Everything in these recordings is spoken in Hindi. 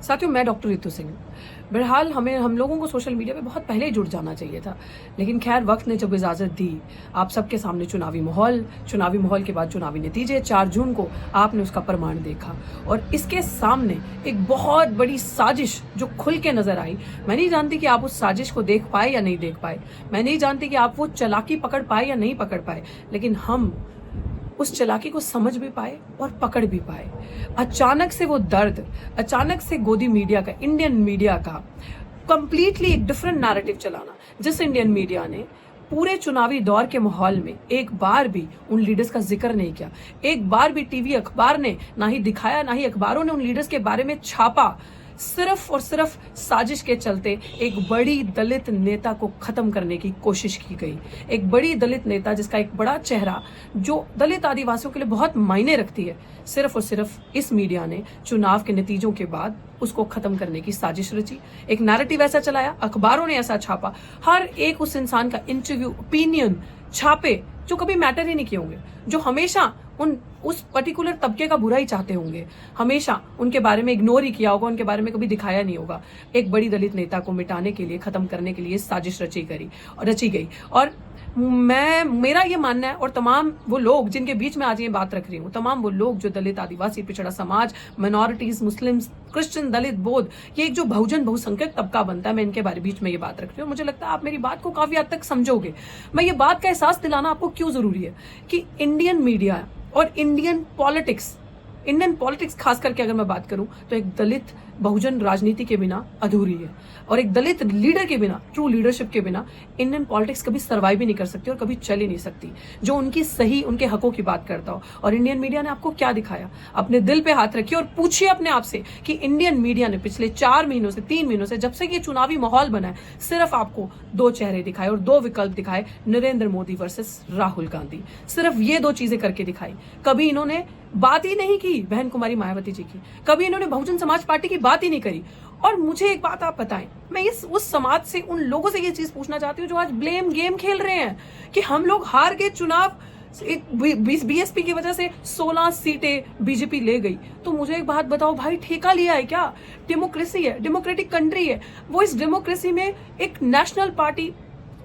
साथियों, मैं डॉक्टर रितु सिंह। बहरहाल हम लोगों को सोशल मीडिया पे बहुत पहले ही जुड़ जाना चाहिए था, लेकिन खैर वक्त ने जब इजाज़त दी, आप सबके सामने चुनावी माहौल के बाद चुनावी नतीजे 4 जून को आपने उसका प्रमाण देखा और इसके सामने एक बहुत बड़ी साजिश जो खुल के नजर आई। मैं नहीं जानती कि आप उस साजिश को देख पाए या नहीं देख पाए, मैं नहीं जानती कि आप वो चालाकी पकड़ पाए या नहीं पकड़ पाए, लेकिन हम उस चालाकी को समझ भी पाए और पकड़ भी पाए। अचानक से वो दर्द, अचानक से गोदी मीडिया का, इंडियन मीडिया का कंप्लीटली एक डिफरेंट नैरेटिव चलाना, जिस इंडियन मीडिया ने पूरे चुनावी दौर के माहौल में एक बार भी उन लीडर्स का जिक्र नहीं किया, एक बार भी टीवी अखबार ने ना ही दिखाया, ना ही अखबारों ने उन लीडर्स के बारे में छापा। सिर्फ और सिर्फ साजिश के चलते एक बड़ी दलित नेता को खत्म करने की कोशिश की गई। एक बड़ी दलित नेता जिसका एक बड़ा चेहरा, जो दलित आदिवासियों के लिए बहुत मायने रखती है, सिर्फ और सिर्फ इस मीडिया ने चुनाव के नतीजों के बाद उसको खत्म करने की साजिश रची। एक नैरेटिव ऐसा चलाया, अखबारों ने ऐसा छापा, हर एक उस इंसान का इंटरव्यू, ओपिनियन छापे जो कभी मैटर ही नहीं किए होंगे, जो हमेशा उस पर्टिकुलर तबके का बुरा ही चाहते होंगे, हमेशा उनके बारे में इग्नोर ही किया होगा, उनके बारे में कभी दिखाया नहीं होगा। एक बड़ी दलित नेता को मिटाने के लिए, खत्म करने के लिए साजिश रची गई। और मेरा ये मानना है, और तमाम वो लोग जिनके बीच में आज ये बात रख रही हूँ, तमाम वो लोग जो दलित, आदिवासी, पिछड़ा समाज, माइनॉरिटीज, मुस्लिम, क्रिश्चियन, दलित, बौद्ध, ये एक जो बहुसंख्यक तबका बनता है, मैं इनके बारे बीच में ये बात रख रही हूँ। मुझे लगता है आप मेरी बात को काफी हद तक समझोगे। मैं ये बात का एहसास दिलाना आपको क्यों जरूरी है कि इंडियन मीडिया और इंडियन पॉलिटिक्स खास करके अगर मैं बात करूं तो एक दलित बहुजन राजनीति के बिना अधूरी है, और एक दलित लीडर के बिना, ट्रू लीडरशिप के बिना इंडियन पॉलिटिक्स कभी सर्वाइव भी नहीं कर सकती और कभी चल ही नहीं सकती, जो उनके हकों की बात करता हो। और इंडियन मीडिया ने आपको क्या दिखाया? अपने दिल पे हाथ रखिए और पूछिए अपने आप से कि इंडियन मीडिया ने पिछले 3 महीनों से जब से ये चुनावी माहौल बना है, सिर्फ आपको 2 चेहरे दिखाए और 2 विकल्प दिखाए, नरेंद्र मोदी वर्सेस राहुल गांधी। सिर्फ ये 2 चीजें करके दिखाई। कभी इन्होंने बात ही नहीं की बहन कुमारी मायावती जी की, कभी इन्होंने बहुजन समाज पार्टी की बात ही नहीं करी। और मुझे एक बात आप बताएं, मैं उस समाज से, उन लोगों से ये चीज पूछना चाहती हूँ जो आज ब्लेम गेम खेल रहे हैं कि हम लोग हार गए चुनाव, बीएसपी की वजह से 16 सीटें बीजेपी ले गई। तो मुझे एक बात बताओ भाई, ठेका लिया है क्या? डेमोक्रेसी है, डेमोक्रेटिक कंट्री है वो। इस डेमोक्रेसी में एक नेशनल पार्टी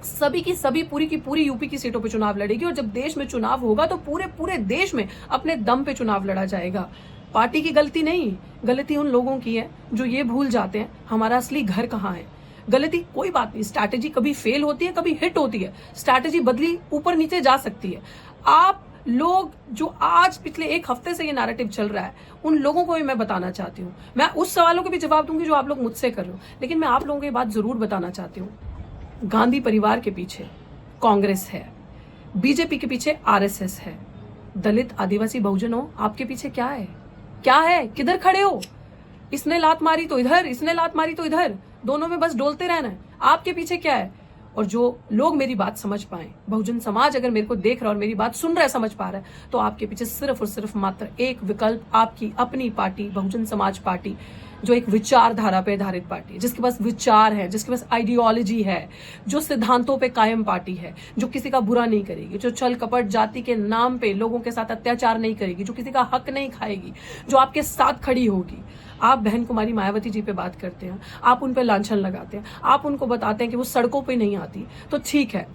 सभी की सभी, पूरी की पूरी यूपी की सीटों पे चुनाव लड़ेगी, और जब देश में चुनाव होगा तो पूरे देश में अपने दम पे चुनाव लड़ा जाएगा। पार्टी की गलती नहीं, गलती उन लोगों की है जो ये भूल जाते हैं हमारा असली घर कहाँ है। गलती कोई बात नहीं, स्ट्रैटेजी कभी फेल होती है, कभी हिट होती है, स्ट्रैटेजी बदली ऊपर नीचे जा सकती है। आप लोग जो आज पिछले 1 हफ्ते से ये नैरेटिव चल रहा है, उन लोगों को भी मैं बताना चाहती हूँ। मैं उस सवालों के भी जवाब दूंगी जो आप लोग मुझसे कर रहे हो, लेकिन मैं आप लोगों को ये बात जरूर बताना चाहती हूँ, गांधी परिवार के पीछे कांग्रेस है, बीजेपी के पीछे आरएसएस है, दलित, आदिवासी, बहुजनों, आपके पीछे क्या है? किधर खड़े हो? इसने लात मारी तो इधर, इसने लात मारी तो इधर, दोनों में बस डोलते रहना है। आपके पीछे क्या है? और जो लोग मेरी बात समझ पाए, बहुजन समाज अगर मेरे को देख रहा है और मेरी बात सुन रहा है, समझ पा रहा है, तो आपके पीछे सिर्फ और सिर्फ मात्र एक विकल्प, आपकी अपनी पार्टी, बहुजन समाज पार्टी, जो एक विचारधारा पे आधारित पार्टी है, जिसके पास विचार है, जिसके पास आइडियोलॉजी है, जो सिद्धांतों पे कायम पार्टी है, जो किसी का बुरा नहीं करेगी, जो छल कपट जाति के नाम पे लोगों के साथ अत्याचार नहीं करेगी, जो किसी का हक नहीं खाएगी, जो आपके साथ खड़ी होगी। आप बहन कुमारी मायावती जी पे बात करते हैं, आप उन पे लांछन लगाते हैं, आप उनको बताते हैं कि वो सड़कों पे नहीं आती, तो ठीक है।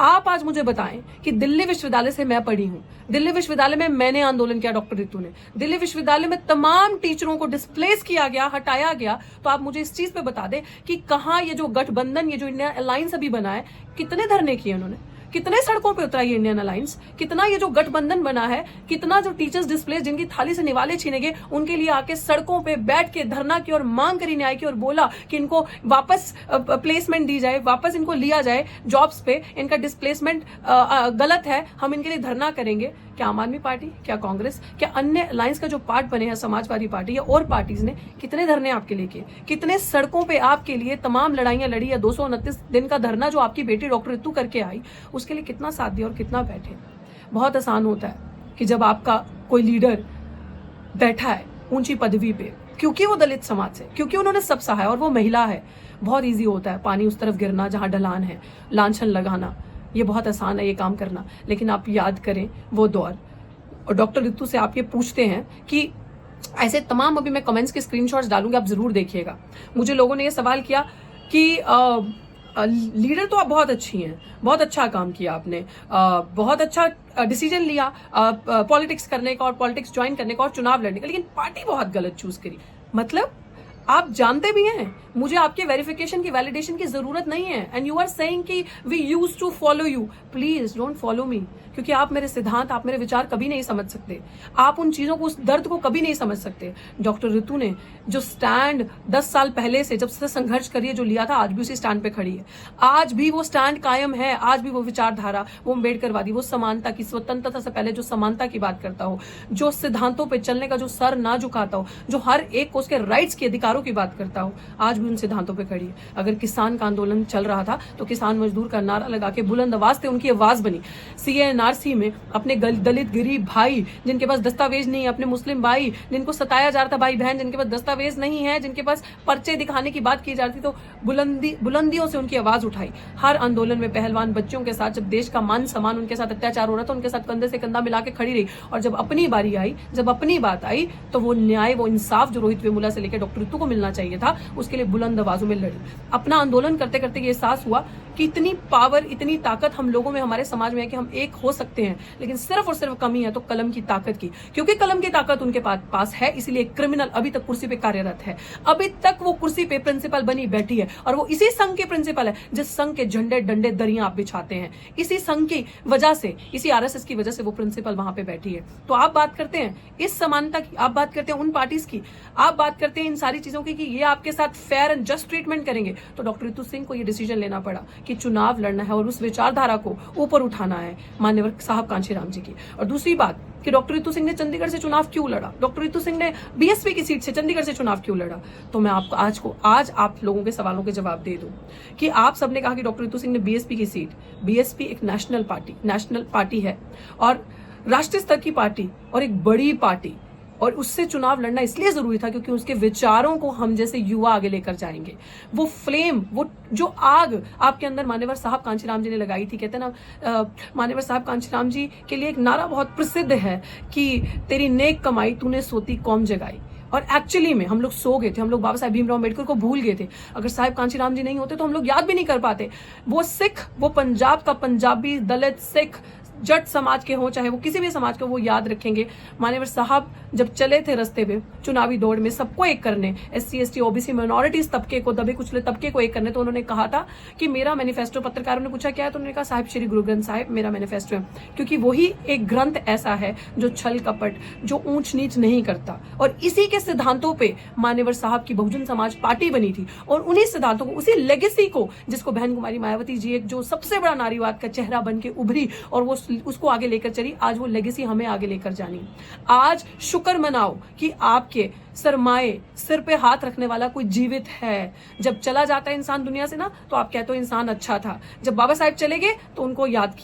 आप आज मुझे बताएं कि दिल्ली विश्वविद्यालय से मैं पढ़ी हूँ, दिल्ली विश्वविद्यालय में मैंने आंदोलन किया, डॉक्टर रितु ने, दिल्ली विश्वविद्यालय में तमाम टीचरों को डिस्प्लेस किया गया, हटाया गया। तो आप मुझे इस चीज पे बता दें कि कहाँ ये जो गठबंधन, ये जो इंडिया अलायंस अभी बना है, कितने धरने किए उन्होंने, कितने सड़कों पे उतरा ये इंडियन अलायंस, कितना ये जो गठबंधन बना है, कितना जो टीचर्स डिस्प्लेस, जिनकी थाली से निवाले छीने गए, उनके लिए आके सड़कों पे बैठ के धरना की और मांग करी न्याय की और बोला कि इनको वापस प्लेसमेंट दी जाए, वापस इनको लिया जाए जॉब्स पे, इनका डिस्प्लेसमेंट गलत है, हम इनके लिए धरना करेंगे। क्या आम आदमी पार्टी, क्या कांग्रेस, क्या अन्य अलायंस का जो पार्ट बने हैं, समाजवादी पार्टी या और पार्टीज ने कितने धरने आपके लिए किए, कितने सड़कों पे आपके लिए तमाम लड़ाइयां लड़ी, या 229 दिन का धरना जो आपकी बेटी डॉक्टर रितु करके आई, उसके लिए कितना साथ दिया और कितना बैठे। बहुत आसान होता है कि जब आपका कोई लीडर बैठा है ऊंची पदवी पे, क्योंकि वो दलित समाज से, क्योंकि उन्होंने सब सहा है और वो महिला है, बहुत ईजी होता है पानी उस तरफ गिरना जहां ढलान है, लांछन लगाना, ये बहुत आसान है ये काम करना। लेकिन आप याद करें वो दौर, और डॉक्टर रितु से आप ये पूछते हैं कि ऐसे तमाम अभी मैं कमेंट्स के स्क्रीनशॉट्स डालूंगी, आप जरूर देखिएगा। मुझे लोगों ने ये सवाल किया कि लीडर तो आप बहुत अच्छी हैं, बहुत अच्छा काम किया आपने, बहुत अच्छा डिसीजन लिया पॉलिटिक्स करने का और पॉलिटिक्स ज्वाइन करने का और चुनाव लड़ने का, लेकिन पार्टी बहुत गलत चूज करी। मतलब आप जानते भी हैं मुझे आपके वेरिफिकेशन की वैलिडेशन की जरूरत नहीं है, एंड यू आर सेइंग कि we used to follow you. Please don't follow me, क्योंकि आप मेरे सिद्धांत, आप मेरे विचार कभी नहीं समझ सकते, आप उन चीजों को, उस दर्द को कभी नहीं समझ सकते। डॉक्टर ऋतु ने जो स्टैंड 10 साल पहले से जब से संघर्ष करिए जो लिया था, आज भी उसी स्टैंड पे खड़ी है, आज भी वो स्टैंड कायम है, आज भी वो विचारधारा, वो अम्बेडकरवादी, वो समानता की, स्वतंत्रता से पहले जो समानता की बात करता हो, जो सिद्धांतों पर चलने का, जो सर ना झुकाता हो, जो हर एक को उसके राइट्स के अधिकारों की बात करता हो, आज भी उन सिद्धांतों पे खड़ी है। अगर किसान का आंदोलन चल रहा था तो किसान मजदूर का नारा लगा के बुलंद आवाज थे, उनकी आवाज बनी। सीएनआरसी में अपने दलित गरीब भाई जिनके पास दस्तावेज नहीं है, अपने मुस्लिम भाई जिनको सताया जा रहा था, भाई बहन जिनके पास दस्तावेज नहीं है, जिनके पास पर्चे दिखाने की बात की जाती थी, तो बुलंदियों से उनकी आवाज उठाई। हर आंदोलन में पहलवान बच्चों के साथ, जब देश का मान सम्मान उनके साथ अत्याचार हो रहा था, उनके साथ कंधे से कंधा मिला के खड़ी रही, और जब अपनी बारी आई, जब अपनी बात आई, तो वो न्याय, वो इंसाफ जो रोहित वेमुला से लेकर डॉक्टर ऋतु को मिलना चाहिए था, उसके लिए बुलंद आवाजों में लड़ी। अपना आंदोलन करते करते ये एहसास हुआ कि इतनी पावर, इतनी ताकत हम लोगों में, हमारे समाज में है कि हम एक हो सकते हैं, लेकिन सिर्फ और सिर्फ कमी है तो कलम की ताकत की। क्योंकि कलम की ताकत उनके पास है, इसीलिए क्रिमिनल अभी तक कुर्सी पे कार्यरत है, अभी तक वो कुर्सी पे प्रिंसिपल बनी बैठी है, और वो इसी संघ के प्रिंसिपल है जिस संघ के झंडे डंडे दरियां आप बिछाते हैं। इसी संघ की वजह से, इसी आरएसएस की वजह से वो प्रिंसिपल वहां पे बैठी है। तो आप बात करते हैं इस समानता की, आप बात करते हैं उन पार्टीज की, आप बात करते हैं इन सारी चीजों की कि ये आपके साथ फेयर एंड जस्ट ट्रीटमेंट करेंगे, तो डॉक्टर ऋतु सिंह को ये डिसीजन लेना पड़ा कि चुनाव लड़ना है और उस विचारधारा को ऊपर उठाना है मान्यवर साहब कांशीराम जी की। और दूसरी बात कि डॉक्टर ऋतु सिंह ने चंडीगढ़ से चुनाव क्यों लड़ा, डॉक्टर ऋतु सिंह ने बीएसपी की सीट से चंडीगढ़ से चुनाव क्यों लड़ा, तो मैं आपको आज आप लोगों के सवालों के जवाब दे दूं कि आप सबने कहा कि डॉक्टर ऋतु सिंह ने बीएसपी की सीट, बीएसपी एक नेशनल पार्टी है और राष्ट्रीय स्तर की पार्टी और एक बड़ी पार्टी, और उससे चुनाव लड़ना इसलिए जरूरी था क्योंकि उसके विचारों को हम जैसे युवा आगे लेकर जाएंगे। वो फ्लेम, वो जो आग आपके अंदर मान्यवर साहब कांशीराम जी ने लगाई थी, कहते हैं ना मान्यवर साहब कांशीराम जी के लिए एक नारा बहुत प्रसिद्ध है कि तेरी नेक कमाई तूने सोती कौम जगाई। और एक्चुअली में हम लोग सो गए थे, हम लोग बाबा साहेब भीमराव अम्बेडकर को भूल गए थे। अगर साहिब कांशीराम जी नहीं होते तो हम लोग याद भी नहीं कर पाते। वो सिख, वो पंजाब का पंजाबी, दलित, सिख, जट समाज के हों, चाहे वो किसी भी समाज के, वो याद रखेंगे मान्यवर साहब जब चले थे रास्ते पे चुनावी दौड़ में सबको एक करने, SC ST OBC माइनॉरिटीज तबके को, दबे कुचले तबके को एक करने, तो उन्होंने कहा था कि मेरा मैनिफेस्टो, पत्रकारों ने पूछा क्या है, तो उन्होंने कहा साहिब श्री गुरु ग्रंथ साहिब मेरा मैनिफेस्टो है, क्योंकि वही एक ग्रंथ ऐसा है जो छल कपट, जो ऊंच नीच नहीं करता। और इसी के सिद्धांतों पर मान्यवर साहब की बहुजन समाज पार्टी बनी थी, और उन्हीं सिद्धांतों को, उसी लेगेसी को, जिसको बहन कुमारी मायावती जी एक जो सबसे बड़ा नारीवाद का चेहरा बन के उभरी और वो उसको आगे लेकर चली, आज वो लेगेसी हमें आगे लेकर जानी। आज शुक्र मनाओ कि आपके सरमाए, सिर पे हाथ रखने वाला कोई जीवित है। जब चला जाता है इंसान दुनिया से ना, तो आप कहते हो इंसान अच्छा था। जब बाबा साहेब चले गए तो उनको याद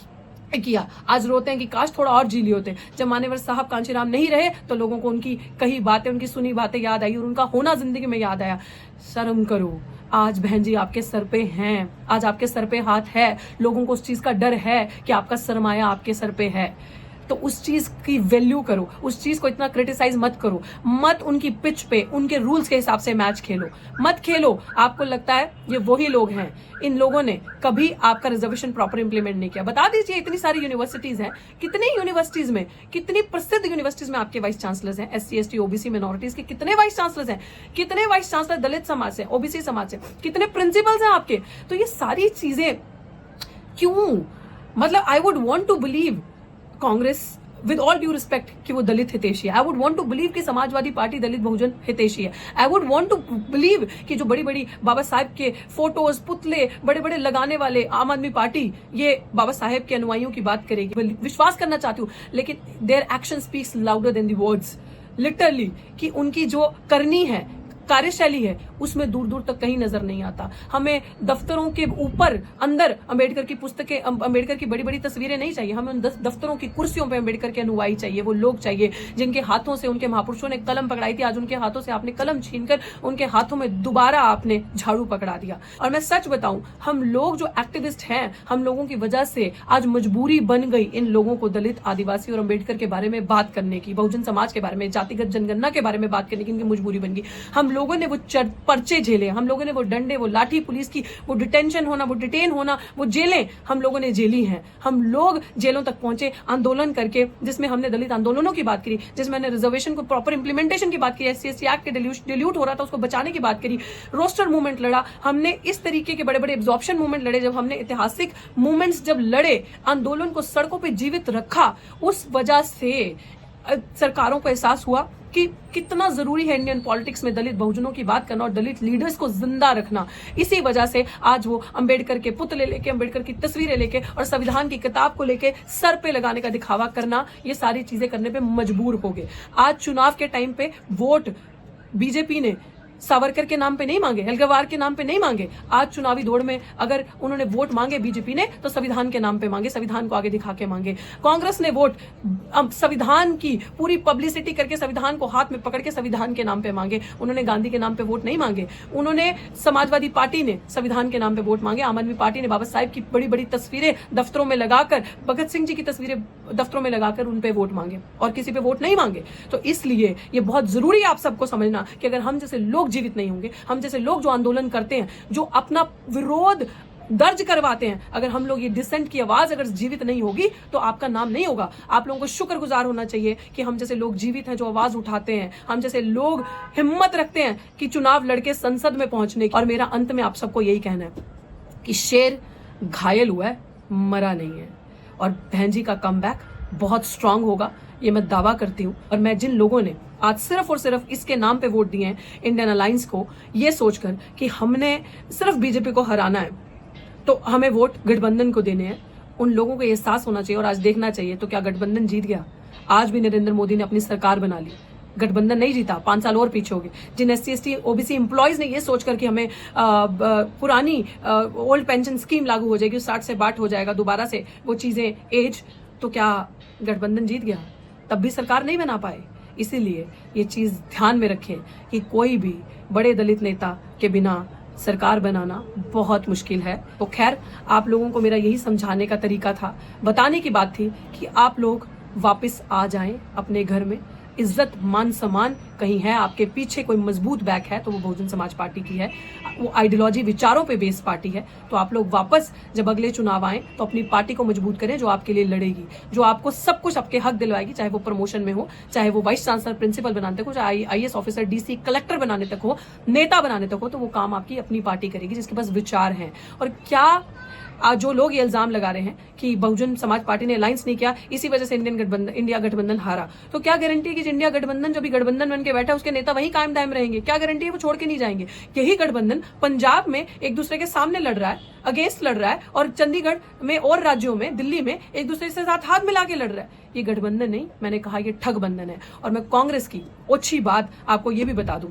किया, आज रोते हैं कि काश थोड़ा और जी लिए होते। जब मान्यवर साहब कांशीराम नहीं रहे तो लोगों को उनकी कही बातें, उनकी सुनी बातें याद आई और उनका होना जिंदगी में याद आया। शर्म करो, आज बहन जी आपके सर पे हैं, आज आपके सर पे हाथ है, लोगों को उस चीज का डर है कि आपका सरमाया आपके सर पे है, तो उस चीज की वैल्यू करो, उस चीज को इतना क्रिटिसाइज मत करो, मत उनकी पिच पे उनके रूल्स के हिसाब से मैच खेलो, मत खेलो। आपको लगता है ये वही लोग हैं, इन लोगों ने कभी आपका रिजर्वेशन प्रॉपर इंप्लीमेंट नहीं किया। बता दीजिए, इतनी सारी यूनिवर्सिटीज हैं, कितनी यूनिवर्सिटीज में, कितनी प्रसिद्ध यूनिवर्सिटीज में आपके वाइस चांसलर्स हैं, SC ST OBC माइनॉरिटीज के कितने वाइस चांसलर्स हैं, कितने वाइस चांसलर दलित समाज से, OBC समाज से, कितने प्रिंसिपल्स हैं आपके। तो ये सारी चीजें क्यों, मतलब I would want to believe Congress with all due respect कि वो दलित हितैषी है। I would want to believe कि समाजवादी पार्टी दलित बहुजन हितैषी है। I would want to believe कि जो बड़ी बड़ी बाबा साहेब के फोटोज, पुतले बड़े बड़े लगाने वाले आम आदमी पार्टी ये बाबा साहेब के अनुयायियों की बात करेगी। विश्वास करना चाहती हूँ, लेकिन their action speaks louder than the words. Literally कि उनकी जो करनी है, कार्यशैली है, उसमें दूर दूर तक कहीं नजर नहीं आता। हमें दफ्तरों के ऊपर अंदर अंबेडकर की पुस्तकें, अंबेडकर की बड़ी बड़ी तस्वीरें नहीं चाहिए। हमें उन दफ्तरों की कुर्सियों पर अंबेडकर के अनुयायी चाहिए, वो लोग चाहिए जिनके हाथों से उनके महापुरुषों ने कलम पकड़ाई थी, आज उनके हाथों से आपने कलम छीनकर उनके हाथों में दोबारा आपने झाड़ू पकड़ा दिया। और मैं सच बताऊं, हम लोग जो एक्टिविस्ट हैं, हम लोगों की वजह से आज मजबूरी बन गई इन लोगों को दलित, आदिवासी और अंबेडकर के बारे में बात करने की, बहुजन समाज के बारे में, जातिगत जनगणना के बारे में बात करने की इनकी मजबूरी बन गई। हम लोगों ने वो पर्चे झेले, हम लोगों ने वो डंडे, वो लाठी, पुलिस की वो डिटेंशन होना, वो डिटेन होना, वो जेलें हम लोगों ने झेली हैं। हम लोग जेलों तक पहुंचे आंदोलन करके, जिसमें हमने दलित आंदोलनों की बात करी, जिसमें हमने रिजर्वेशन को प्रॉपर इंप्लीमेंटेशन की बात की, SC/ST एक्ट के डिल्यूट हो रहा था उसको बचाने की बात करी, रोस्टर मूवमेंट लड़ा हमने, इस तरीके के बड़े बड़े एब्जॉर्प्शन मूवमेंट लड़े। जब हमने ऐतिहासिक मूवमेंट्स जब लड़े, आंदोलन को सड़कों पे जीवित रखा, उस वजह से सरकारों को एहसास हुआ कि कितना जरूरी है इंडियन पॉलिटिक्स में दलित बहुजनों की बात करना और दलित लीडर्स को जिंदा रखना। इसी वजह से आज वो अंबेडकर के पुतले लेके, अंबेडकर की तस्वीरें लेके और संविधान की किताब को लेके सर पे लगाने का दिखावा करना, ये सारी चीजें करने पे मजबूर हो गए। आज चुनाव के टाइम पे वोट बीजेपी ने सावरकर के नाम पे नहीं मांगे, हेडगेवार के नाम पे नहीं मांगे। आज चुनावी दौड़ में अगर उन्होंने वोट मांगे बीजेपी ने, तो संविधान के नाम पे मांगे, संविधान को आगे दिखा के मांगे। कांग्रेस ने वोट संविधान की पूरी पब्लिसिटी करके, संविधान को हाथ में पकड़ के संविधान के नाम पे मांगे। उन्होंने गांधी के नाम पे वोट नहीं मांगे। उन्होंने समाजवादी पार्टी ने संविधान के नाम पे वोट मांगे। आम आदमी पार्टी ने बाबा साहेब की बड़ी बड़ी तस्वीरें दफ्तरों में लगाकर, भगत सिंह जी की तस्वीरें दफ्तरों में लगाकर उन पे वोट मांगे और किसी पे वोट नहीं मांगे। तो इसलिए ये बहुत जरूरी है आप सबको समझना कि अगर हम जैसे लोग जीवित नहीं होंगे, हम जैसे लोग जो आंदोलन करते हैं, जो अपना विरोध दर्ज करवाते हैं, अगर हम लोग ये डिसेंट की आवाज अगर जीवित नहीं होगी तो आपका नाम नहीं होगा। आप लोगों को शुक्रगुजार होना चाहिए कि हम जैसे लोग जीवित हैं, जो आवाज उठाते हैं, हम जैसे लोग हिम्मत रखते हैं कि चुनाव लड़के संसद में पहुंचने की। और मेरा अंत में आप सबको यही कहना है कि शेर घायल हुआ है, मरा नहीं है, और बहन जी का कमबैक बहुत स्ट्रांग होगा, ये मैं दावा करती हूं। और मैं जिन लोगों ने आज सिर्फ और सिर्फ इसके नाम पे वोट दिए हैं, इंडियन अलायंस को, ये सोचकर कि हमने सिर्फ बीजेपी को हराना है तो हमें वोट गठबंधन को देने हैं, उन लोगों को एहसास होना चाहिए और आज देखना चाहिए। तो क्या गठबंधन जीत गया? आज भी नरेंद्र मोदी ने अपनी सरकार बना ली, गठबंधन नहीं जीता, 5 साल और पीछे हो गए। जिन SC/ST OBC एम्प्लॉयज ने ये सोचकर कि हमें पुरानी ओल्ड पेंशन स्कीम लागू हो जाएगी, 60 से 62 हो जाएगा दोबारा से वो चीजें एज, तो क्या गठबंधन जीत गया? तब भी सरकार नहीं बना पाए। इसीलिए ये चीज ध्यान में रखें कि कोई भी बड़े दलित नेता के बिना सरकार बनाना बहुत मुश्किल है। तो खैर, आप लोगों को मेरा यही समझाने का तरीका था, बताने की बात थी कि आप लोग वापस आ जाएं अपने घर में। इज्जत, मान, सम्मान कहीं है, आपके पीछे कोई मजबूत बैक है तो वो बहुजन समाज पार्टी की है। वो आइडियोलॉजी, विचारों पे बेस्ड पार्टी है। तो आप लोग वापस जब अगले चुनाव आए तो अपनी पार्टी को मजबूत करें, जो आपके लिए लड़ेगी, जो आपको सब कुछ आपके हक दिलवाएगी, चाहे वो प्रमोशन में हो, चाहे वो वाइस चांसलर, प्रिंसिपल बनाने तक हो, चाहे IAS ऑफिसर, DC, कलेक्टर बनाने तक हो, नेता बनाने तक हो, तो वो काम आपकी अपनी पार्टी करेगी जिसके पास विचार हैं। और क्या आज जो लोग ये इल्जाम लगा रहे हैं कि बहुजन समाज पार्टी ने अलायंस नहीं किया, इसी वजह से इंडिया गठबंधन हारा, तो क्या गारंटी है कि इंडिया गठबंधन जो भी गठबंधन बन के बैठा है उसके नेता वही कायम दायम रहेंगे? क्या गारंटी है वो छोड़ के नहीं जाएंगे? यही गठबंधन पंजाब में एक दूसरे के सामने लड़ रहा है, अगेंस्ट लड़ रहा है, और चंडीगढ़ में और राज्यों में, दिल्ली में एक दूसरे के साथ हाथ मिला के लड़ रहा है। ये गठबंधन नहीं, मैंने कहा ये ठग बंधन है। और मैं कांग्रेस की अच्छी बात आपको ये भी बता दूं,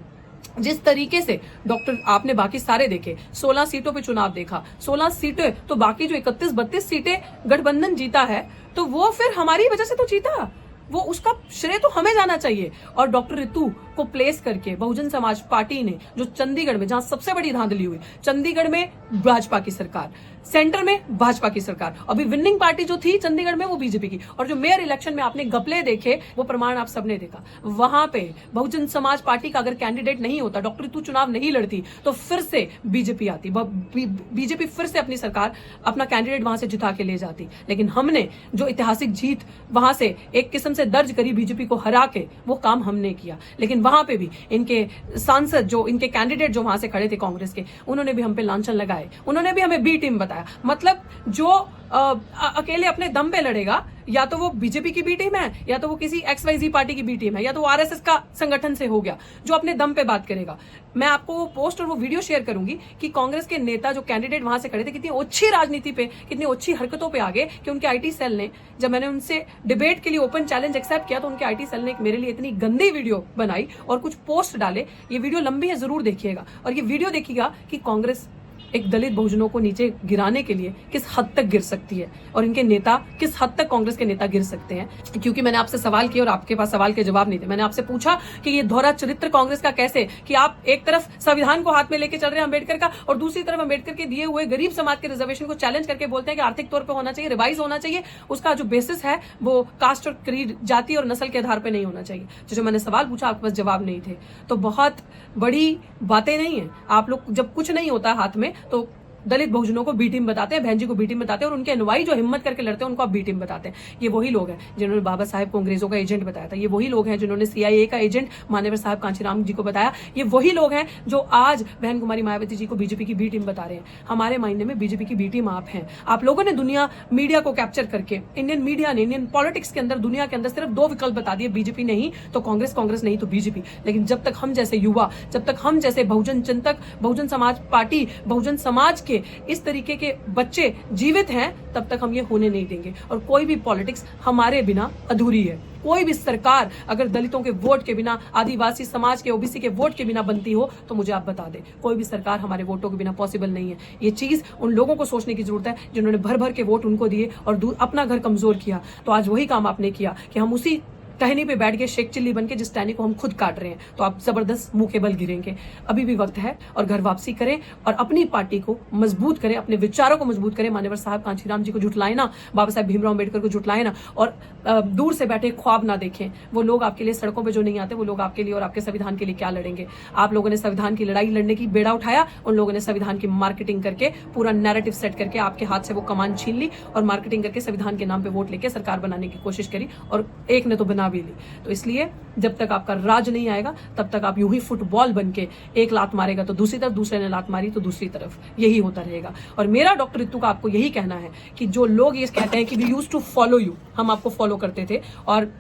जिस तरीके से डॉक्टर, आपने बाकी सारे देखे, 16 सीटों पे चुनाव देखा, 16 सीटें, तो बाकी जो 31-32 सीटें गठबंधन जीता है, तो वो फिर हमारी वजह से तो जीता, वो उसका श्रेय तो हमें जाना चाहिए। और डॉक्टर रितु को प्लेस करके बहुजन समाज पार्टी ने, जो चंडीगढ़ में, जहां सबसे बड़ी धांधली हुई, चंडीगढ़ में भाजपा की सरकार, सेंटर में भाजपा की सरकार, अभी विनिंग पार्टी जो थी चंडीगढ़ में वो बीजेपी की, और जो मेयर इलेक्शन में आपने घपले देखे वो प्रमाण आप सबने देखा। वहां पे बहुजन समाज पार्टी का अगर कैंडिडेट नहीं होता, डॉक्टर रितु चुनाव नहीं लड़ती, तो फिर से बीजेपी आती, बीजेपी फिर से अपनी सरकार, अपना कैंडिडेट वहां से जिता के ले जाती। लेकिन हमने जो ऐतिहासिक जीत वहां से एक किस्म से दर्ज करी, बीजेपी को हरा के, वो काम हमने किया। लेकिन वहां पे भी इनके सांसद, जो इनके कैंडिडेट जो वहां से खड़े थे कांग्रेस के, उन्होंने भी हम पे लांछन लगाए, उन्होंने भी हमें बी टीम बताया। मतलब जो अकेले अपने दम पे लड़ेगा, या तो वो बीजेपी की बी टीम है, या तो वो किसी XYZ पार्टी की बी टीम है, या तो वो RSS का संगठन से हो गया जो अपने दम पे बात करेगा। मैं आपको वो पोस्ट और वो वीडियो शेयर करूंगी कि कांग्रेस के नेता जो कैंडिडेट वहां से खड़े थे कितनी अच्छी राजनीति पे, कितनी अच्छी हरकतों पे आगे कि उनके IT सेल ने, जब मैंने उनसे डिबेट के लिए ओपन चैलेंज एक्सेप्ट किया तो उनके IT सेल ने मेरे लिए इतनी गंदी वीडियो बनाई और कुछ पोस्ट डाले। ये वीडियो लंबी है, जरूर देखिएगा, और ये वीडियो देखिएगा कि कांग्रेस एक दलित बहुजनों को नीचे गिराने के लिए किस हद तक गिर सकती है और इनके नेता किस हद तक, कांग्रेस के नेता गिर सकते हैं। क्योंकि मैंने आपसे सवाल किया और आपके पास सवाल के जवाब नहीं थे। मैंने आपसे पूछा कि ये दोहरा चरित्र कांग्रेस का कैसे, कि आप एक तरफ संविधान को हाथ में लेके चल रहे हैं अम्बेडकर का, और दूसरी तरफ अम्बेडकर के दिए हुए गरीब समाज के रिजर्वेशन को चैलेंज करके बोलते हैं कि आर्थिक तौर पर होना चाहिए, रिवाइज होना चाहिए, उसका जो बेसिस है वो कास्ट और क्रीड, जाति और नस्ल के आधार पर नहीं होना चाहिए। जो मैंने सवाल पूछा आपके पास जवाब नहीं थे, तो बहुत बड़ी बातें नहीं है। आप लोग जब कुछ नहीं होता हाथ में तो दलित बहुजनों को बी टीम बताते हैं, बहन जी को बी टीम बताते हैं, और उनके अनुयायी जो हिम्मत करके लड़ते हैं उनको आप बी टीम बताते हैं। ये वही लोग हैं जिन्होंने बाबा साहेब को अंग्रेजों का एजेंट बताया था, ये वही लोग हैं जिन्होंने CIA का एजेंट मान्यवर साहब कांचीराम जी को बताया, ये वही लोग हैं जो आज बहन कुमारी मायावती जी को बीजेपी की बी टीम बता रहे हैं। हमारे मायने में बीजेपी की बी टीम आप हैं। आप लोगों ने दुनिया मीडिया को कैप्चर करके, इंडियन मीडिया ने, इंडियन पॉलिटिक्स के अंदर, दुनिया के अंदर सिर्फ 2 विकल्प बता दिए, बीजेपी नहीं तो कांग्रेस, कांग्रेस नहीं तो बीजेपी। लेकिन जब तक हम जैसे युवा, जब तक हम जैसे बहुजन चिंतक, बहुजन समाज पार्टी, बहुजन समाज के इस तरीके के बच्चे जीवित हैं, तब तक हम ये होने नहीं देंगे। और कोई भी पॉलिटिक्स हमारे बिना अधूरी है। कोई भी सरकार अगर दलितों के वोट के बिना, आदिवासी समाज के, OBC के वोट के बिना बनती हो तो मुझे आप बता दें, कोई भी सरकार हमारे वोटों के बिना पॉसिबल नहीं है। ये चीज उन लोगों को सोचने की जरूरत है जिन्होंने भर भर के वोट उनको दिए और अपना घर कमजोर किया। तो आज वही काम आपने किया कि हम उसी टहनी पे बैठ के शेख चिल्ली बन के जिस टहनी को हम खुद काट रहे हैं, तो आप जबरदस्त मुंह के बल गिरेंगे। अभी भी वक्त है, और घर वापसी करें और अपनी पार्टी को मजबूत करें, अपने विचारों को मजबूत करें। मान्यवर साहब कांचीराम जी को झुटलाए ना, बाबा साहब भीमराव अम्बेडकर को झुटलाए ना, और दूर से बैठे ख्वाब ना देखें। वो लोग आपके लिए सड़कों पर जो नहीं आते, वो लोग आपके लिए और आपके संविधान के लिए क्या लड़ेंगे। आप लोगों ने संविधान की लड़ाई लड़ने की बेड़ा उठाया, उन लोगों ने संविधान की मार्केटिंग करके, पूरा नैरेटिव सेट करके आपके हाथ से वो कमान छीन ली और मार्केटिंग करके संविधान के नाम पे वोट लेके सरकार बनाने की कोशिश करी, और एक ने तो बना भी ली। तो इसलिए जब तक आपका राज नहीं आएगा तब तक आप यूं ही फुटबॉल बन के, एक लात मारेगा तो दूसरी तरफ, दूसरे ने लात मारी तो दूसरी तरफ, यही होता रहेगा। और मेरा डॉक्टर रितु का आपको यही कहना है कि जो लोग ये कहते हैं कि we used to follow you, हम आपको फॉलो करते थे और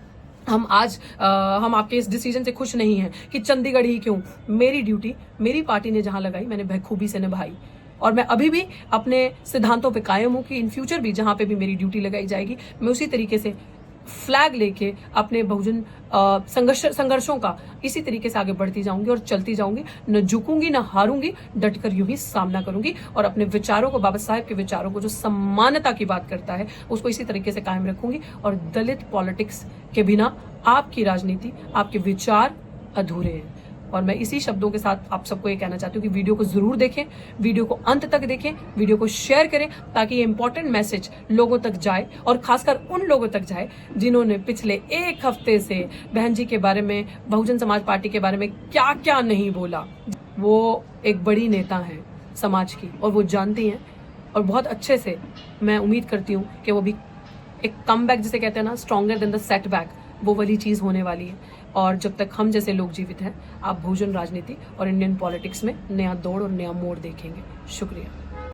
हम आज हम आपके इस डिसीजन से खुश नहीं हैं कि चंडीगढ़ ही क्यों, मेरी ड्यूटी मेरी पार्टी ने जहां लगाई मैंने बखूबी से निभाई, और मैं अभी भी अपने सिद्धांतों पे कायम हूं कि इन फ्यूचर भी जहां पे भी मेरी ड्यूटी लगाई जाएगी मैं उसी तरीके से फ्लैग लेके अपने बहुजन संघर्षों का इसी तरीके से आगे बढ़ती जाऊंगी और चलती जाऊंगी। न झुकूंगी, न हारूंगी, डटकर यूं ही सामना करूंगी और अपने विचारों को, बाबा साहेब के विचारों को जो सम्मानता की बात करता है, उसको इसी तरीके से कायम रखूंगी। और दलित पॉलिटिक्स के बिना आपकी राजनीति, आपके विचार अधूरे हैं। और मैं इसी शब्दों के साथ आप सबको ये कहना चाहती हूँ कि वीडियो को जरूर देखें, वीडियो को अंत तक देखें, वीडियो को शेयर करें ताकि ये इंपॉर्टेंट मैसेज लोगों तक जाए, और खासकर उन लोगों तक जाए जिन्होंने पिछले 1 हफ्ते से बहन जी के बारे में, बहुजन समाज पार्टी के बारे में क्या क्या नहीं बोला। वो एक बड़ी नेता है समाज की और वो जानती हैं, और बहुत अच्छे से मैं उम्मीद करती हूँ कि वो भी एक कमबैक, जिसे कहते हैं ना, स्ट्रॉन्गर देन द सेटबैक, वो वाली चीज होने वाली है। और जब तक हम जैसे लोग जीवित हैं, आप बहुजन राजनीति और इंडियन पॉलिटिक्स में नया दौड़ और नया मोड़ देखेंगे। शुक्रिया।